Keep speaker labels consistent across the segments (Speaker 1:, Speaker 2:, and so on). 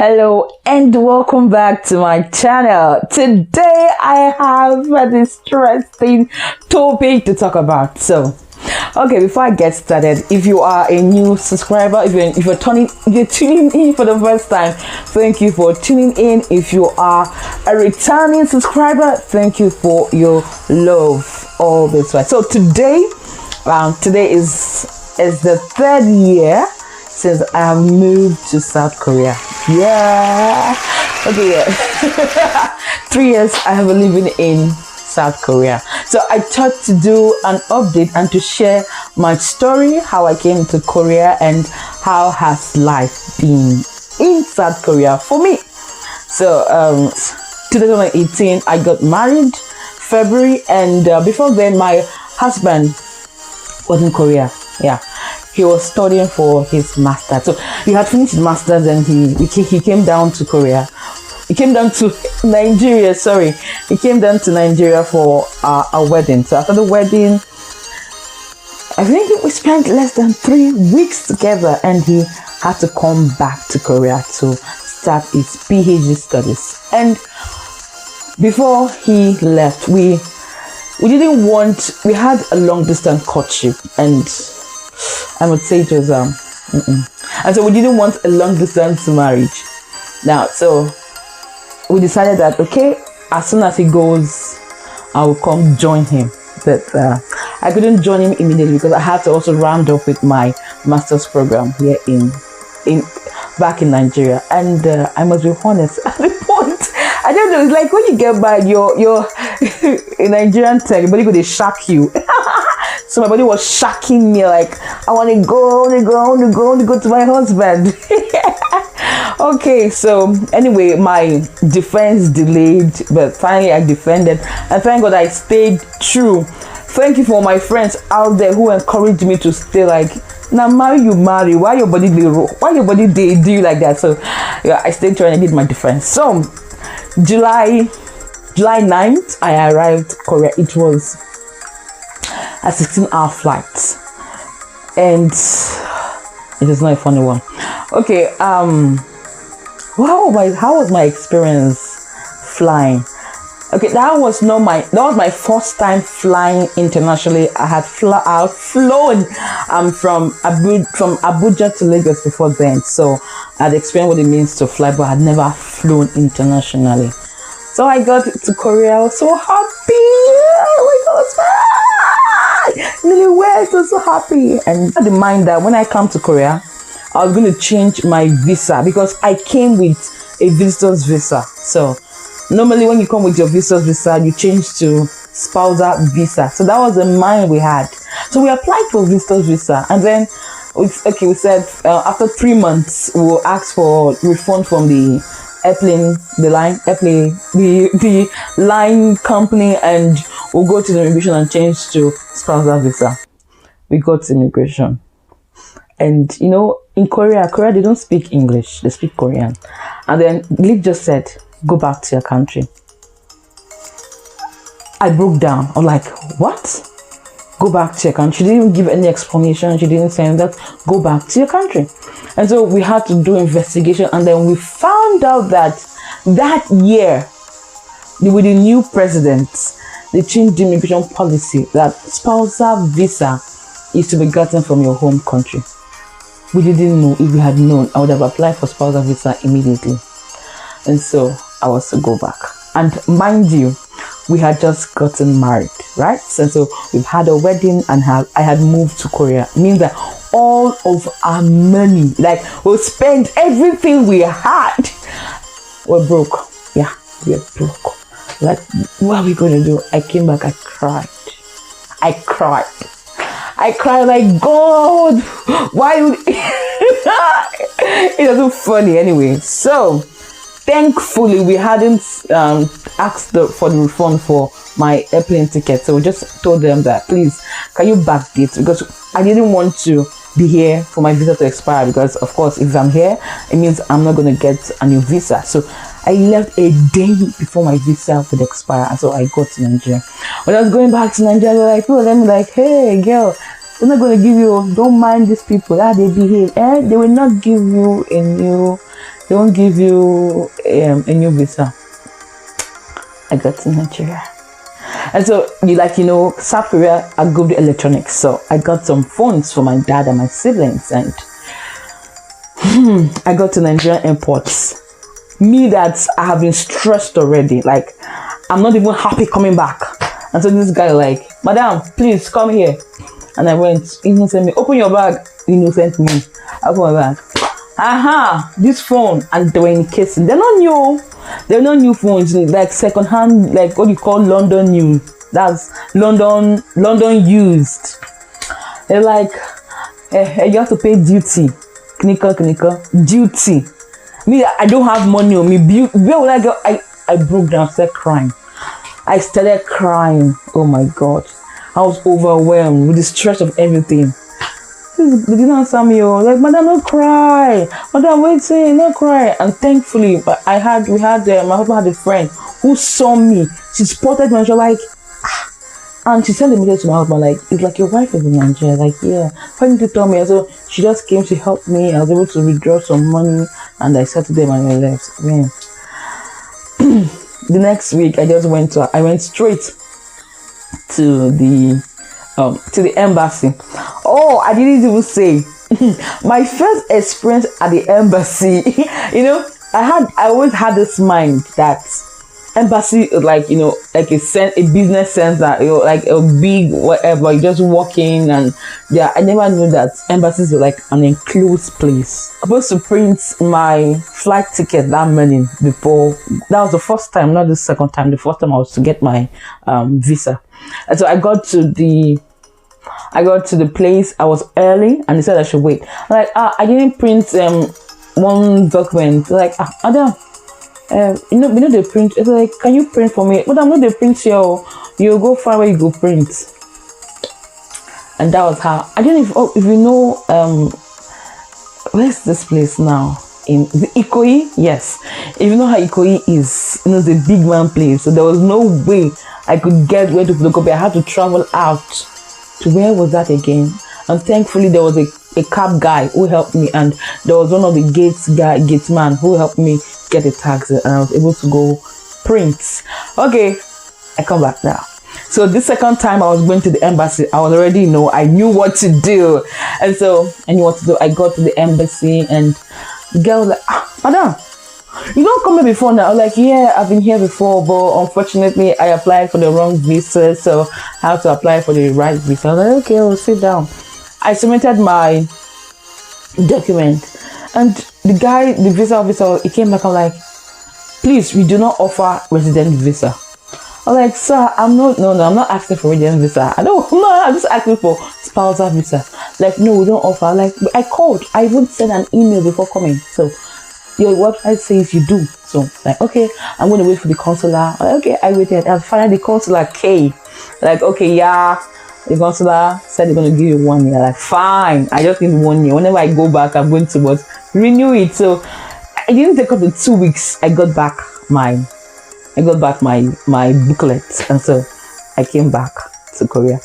Speaker 1: Hello and welcome back to my channel. Today I have an interesting topic to talk about. So, okay, before I get started, if you are a new subscriber, if you're tuning in for the first time, thank you for tuning in. If you are a returning subscriber, thank you for your love all this way. So today is the third year since I have moved to South Korea. Yeah. Okay, yeah. 3 years I have been living in South Korea. So I thought to do an update and to share my story, how I came to Korea and how has life been in South Korea for me. So 2018 I got married February, and before then my husband was in Korea. Yeah. He was studying for his master's. So he had finished his master's and he came down to Korea. He came down to Nigeria, sorry. He came down to Nigeria for a wedding. So after the wedding, I think we spent less than 3 weeks together, and he had to come back to Korea to start his PhD studies. And before he left, we had a long distance courtship, and I would say it was and so we didn't want a long distance marriage. Now, so we decided that okay, as soon as he goes, I will come join him. But I couldn't join him immediately because I had to also round up with my master's program here back in Nigeria. And I must be honest, at the point, I don't know, it's like when you get back, you're in Nigerian tech, your body go, they shock you. So my body was shocking me, like I want to go to my husband. Okay, so anyway, my defense delayed, but finally I defended, and thank God I stayed true. Thank you for my friends out there who encouraged me to stay. Like, now marry, why your body they do you like that? So yeah, I stayed true and I did my defense. So July 9th I arrived Korea. It was a 16-hour flight, and it is not a funny one. Okay, how was my experience flying? Okay, that was my first time flying internationally. I had flown from Abuja to Lagos before then, so I had experienced what it means to fly, but I had never flown internationally. So I got to Korea. I was so happy. Oh my God, I was so happy. And I had in mind that when I come to Korea, I was going to change my visa because I came with a visitor's visa. So normally when you come with your visitor's visa, you change to spousal visa. So that was the mind we had. So we applied for visitor's visa, and then we said after 3 months we'll ask for refund from the line company, and we'll go to the immigration and change to spousal visa. We got to immigration, and you know, in Korea they don't speak English, they speak Korean. And then Lee just said, go back to your country. I broke down. I'm like, what? Go back to your country? She didn't even give any explanation. She didn't say that. Go back to your country. And so we had to do investigation, and then we found out that year, with the new president, they changed the immigration policy that spousal visa is to be gotten from your home country. We didn't know. If we had known, I would have applied for spousal visa immediately. And so I was to go back. And mind you, we had just gotten married, right? So we've had a wedding, and I had moved to Korea. It means that all of our money, like we'll spend everything we had. We're broke. Yeah, we're broke. Like, what are we going to do? I came back, I cried like, God, why would it wasn't funny anyway. So thankfully we hadn't asked for the refund for my airplane ticket, so we just told them that, please, can you backdate, because I didn't want to be here for my visa to expire, because of course if I'm here it means I'm not going to get a new visa. So I left a day before my visa would expire, and so I got to Nigeria. When I was going back to Nigeria, people were like, hey girl, they're not going to give you, don't mind these people, that they behave, they will not give you a new they won't give you a new visa. I got to Nigeria. And so, South Korea are good with electronics. So I got some phones for my dad and my siblings. And I got to Nigerian airports. Me that I have been stressed already. Like, I'm not even happy coming back. And so this guy like, madam, please come here. And I went, innocent me, open your bag. Innocent me. I open my bag. This phone. And they were in casing. They're not new. They're not new phones. Like second hand, like what you call London new. That's London used. They're like, you have to pay duty. Knika. Duty. Me, I don't have money on me. Where will I go? I broke down, started crying. I started crying. Oh my God. I was overwhelmed with the stress of everything. They didn't answer me. Like, madam, don't cry. Madam, waiting, don't cry. And thankfully, my husband had a friend who saw me. She spotted me and she was like, and she sent a message to my husband, like, it's like your wife is in Nigeria. Like, yeah, why didn't you tell me? And so she just came, she helped me. I was able to withdraw some money and I said to them and I left. Man. The next week I went straight to the embassy. Oh, I didn't even say my first experience at the embassy. I always had this mind that embassy is like like a business sense that like a big whatever, you just walk in and I never knew that embassies were like an enclosed place. I was supposed to print my flight ticket that morning before. That was the first time, not the second time. The first time I was to get my visa. And so I got to the place. I was early and they said I should wait. I'm like, I didn't print one document. Like, Adam, they print. It's like, can you print for me? But I'm not the print here. You go far away, you go print. And that was how. I don't know if you know where's this place now? In the Ikoyi? Yes. If you know how Ikoyi is, it's a big man place. So there was no way I could get where to photocopy. I had to travel out to where was that again? And thankfully there was a cab guy who helped me, and there was one of the gate man who helped me get a taxi, and I was able to go print. Okay, I come back now. So this second time I was going to the embassy, I was already I knew what to do. And so I knew what to do. I got to the embassy and the girl was like, madam, you don't come here before now. I was like, yeah, I've been here before, but unfortunately I applied for the wrong visa, so I have to apply for the right visa. I was like, okay, I'll sit down. I submitted my document and the visa officer, he came back and like, please, we do not offer resident visa. I was like, sir, I'm not asking for resident visa. I'm just asking for spousal visa. Like, no, we don't offer. Like, I called. I even sent an email before coming. So your website says you do. So like, okay, I'm going to wait for the consular. Like, okay, I waited. And finally the consular came. Like, okay, yeah. The consular said they're going to give you 1 year. Like, fine. I just need 1 year. Whenever I go back, I'm going to renew it. So it didn't take up to 2 weeks. I got back my booklet, and so I came back to Korea.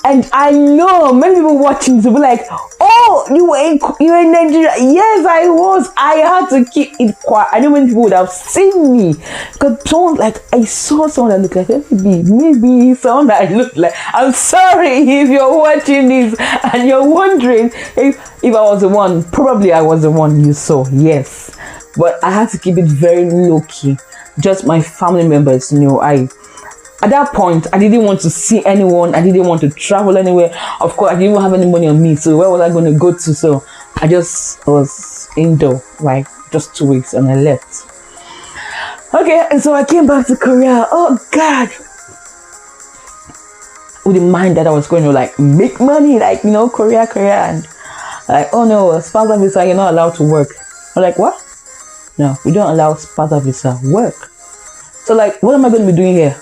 Speaker 1: And I know many people watching this will be like, oh, you were in Nigeria. Yes, I was. I had to keep it quiet. I know many people would have seen me, because I saw someone that looked like maybe someone that I looked like. I'm sorry if you're watching this and you're wondering if I was the one. Probably I was the one you saw. Yes, but I had to keep it very low key. Just my family members knew. At that point, I didn't want to see anyone. I didn't want to travel anywhere. Of course, I didn't even have any money on me. So where was I going to go to? So I just was indoor, like just 2 weeks, and I left. Okay, and so I came back to Korea. Oh God, with the mind that I was going to like make money, like Korea, and like, oh no, spousal visa, you're not allowed to work. I'm like, what? No, we don't allow spousal visa work. So like, what am I going to be doing here?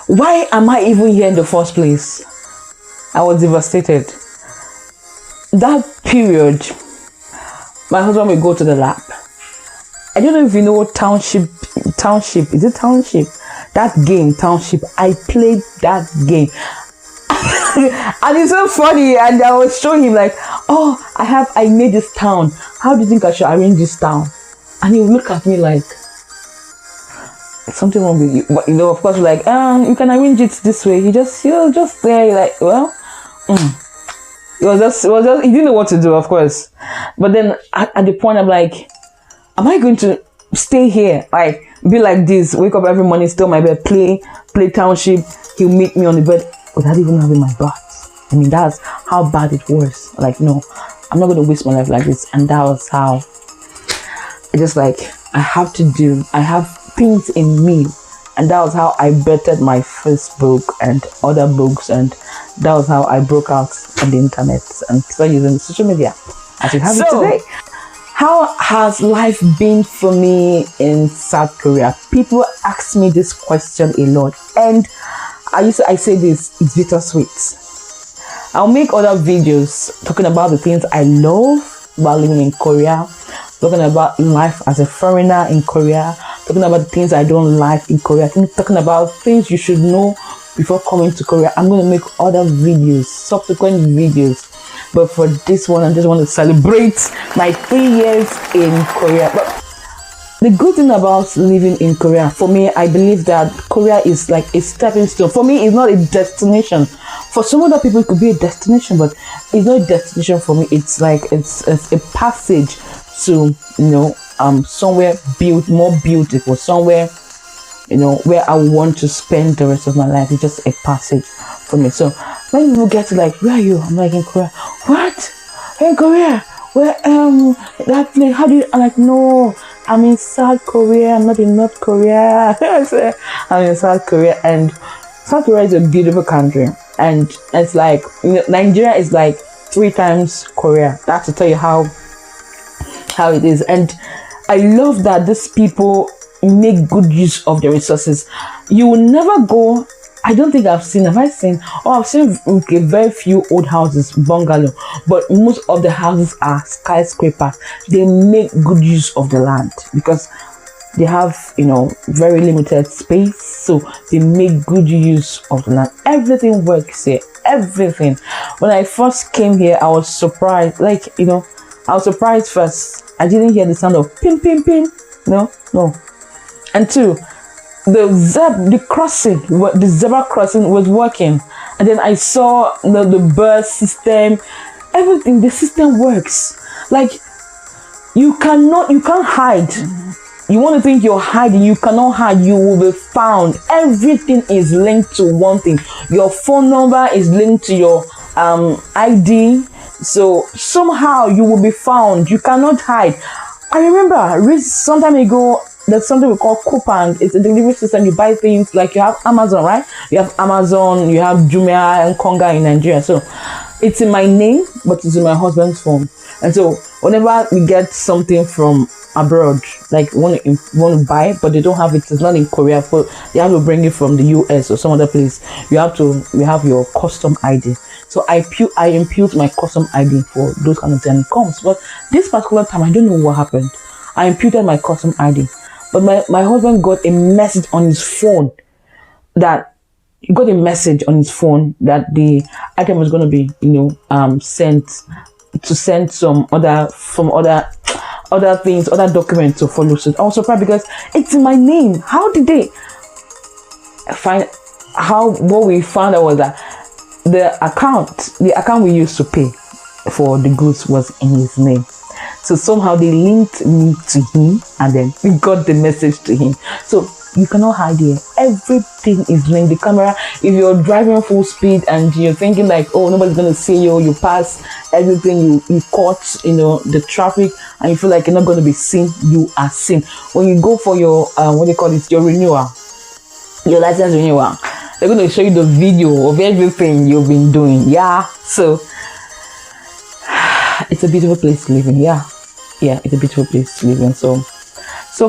Speaker 1: Why am I even here in the first place? I was devastated. That period, my husband would go to the lab. I don't know if you know township. Is it township? That game, township. I played that game. And it's so funny. And I was showing him like, oh, I made this town. how do you think I should arrange this town? And he would look at me like, something wrong with you. But of course, like, you can arrange it this way. He was just there, like, well, it was just, he didn't know what to do, of course. But then at the point, I'm like, am I going to stay here, like, be like this, wake up every morning, still my bed, play township, he'll meet me on the bed without even having my bath? I mean, that's how bad it was. Like, no, I'm not going to waste my life like this. And that was how it just like, I have things in me. And that was how I bettered my first book and other books, and that was how I broke out on the internet and started using social media as we have it today. How has life been for me in South Korea? People ask me this question a lot, and I say this, it's bittersweet. I'll make other videos talking about the things I love about living in Korea, talking about life as a foreigner in Korea, talking about the things I don't like in Korea, talking about things you should know before coming to Korea. I'm going to make other videos, subsequent videos. But for this one, I just want to celebrate my 3 years in Korea. But the good thing about living in Korea, for me, I believe that Korea is like a stepping stone. For me, it's not a destination. For some other people, it could be a destination, but it's not a destination for me. It's like, it's a passage to, somewhere more beautiful, somewhere, where I want to spend the rest of my life. It's just a passage for me. So when people get to like, where are you? I'm like, in Korea. What? In Korea? Where, that place, how do you, I'm like, no, I'm in South Korea, I'm not in North Korea. I say, I'm in South Korea, and South Korea is a beautiful country. And it's like, Nigeria is like 3 times Korea. That's to tell you how it is. And I love that these people make good use of their resources. You will never go, I don't think I've seen okay, very few old houses, bungalow, but most of the houses are skyscrapers. They make good use of the land because they have, very limited space, so they make good use of the land. Everything works here, everything. When I first came here, I was surprised, I was surprised first. I didn't hear the sound of pin, pin, pin. No. And 2, the zebra crossing was working. And then I saw the bus system, everything, the system works. Like, you can't hide. You want to think you're hiding, you cannot hide, you will be found. Everything is linked to one thing. Your phone number is linked to your ID. So somehow you will be found. You cannot hide. I remember some time ago, there's something we call coupon. It's a delivery system. You buy things like, you have Amazon, right? You have Amazon, you have Jumia and Konga in Nigeria. So it's in my name, but it's in my husband's phone. And so whenever we get something from abroad, like want to buy, but they don't have it, it's not in Korea, but they have to bring it from the US or some other place. You have your custom ID. So I impute my custom ID for those kind of things, and it comes. But this particular time, I don't know what happened. I imputed my custom ID, but my husband got a message on his phone that the item was going to be, send some other things, other documents to follow suit. I was surprised because it's in my name. How did they find? What we found out was that the account we used to pay for the goods was in his name. So somehow they linked me to him, and then we got the message to him. So you cannot hide here. Everything is linked. The camera, if you're driving full speed and you're thinking like, oh, nobody's gonna see you, you pass everything, you caught, the traffic, and you feel like you're not gonna be seen, you are seen. When you go for your your renewal, your license renewal, they're gonna show you the video of everything you've been doing. Yeah. So it's a beautiful place to live in. Yeah, it's a beautiful place to live in. So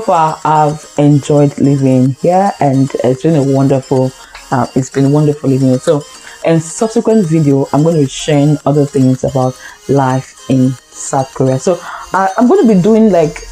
Speaker 1: far, I've enjoyed living here, and it's been wonderful living here. So in subsequent video, I'm going to be sharing other things about life in South Korea. So I'm going to be doing like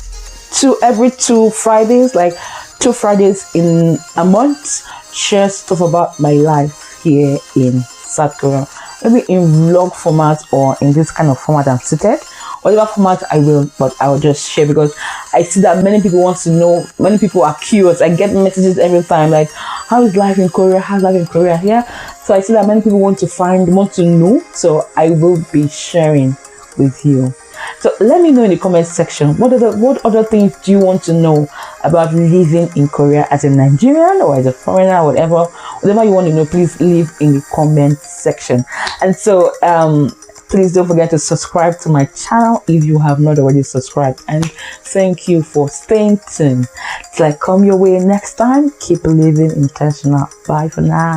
Speaker 1: every 2 Fridays, like 2 Fridays in a month, share stuff about my life here in South Korea. Maybe in vlog format or in this kind of format I'm seated, whatever format I will, but I'll just share because I see that many people want to know, many people are curious. I get messages every time like, how is life in Korea? How's life in Korea? Yeah. So I see that many people want to know. So I will be sharing with you. So let me know in the comment section, what other things do you want to know about living in Korea as a Nigerian or as a foreigner, whatever you want to know, please leave in the comment section. And so please don't forget to subscribe to my channel if you have not already subscribed, and thank you for staying tuned till I come your way next time. Keep living intentional. Bye for now.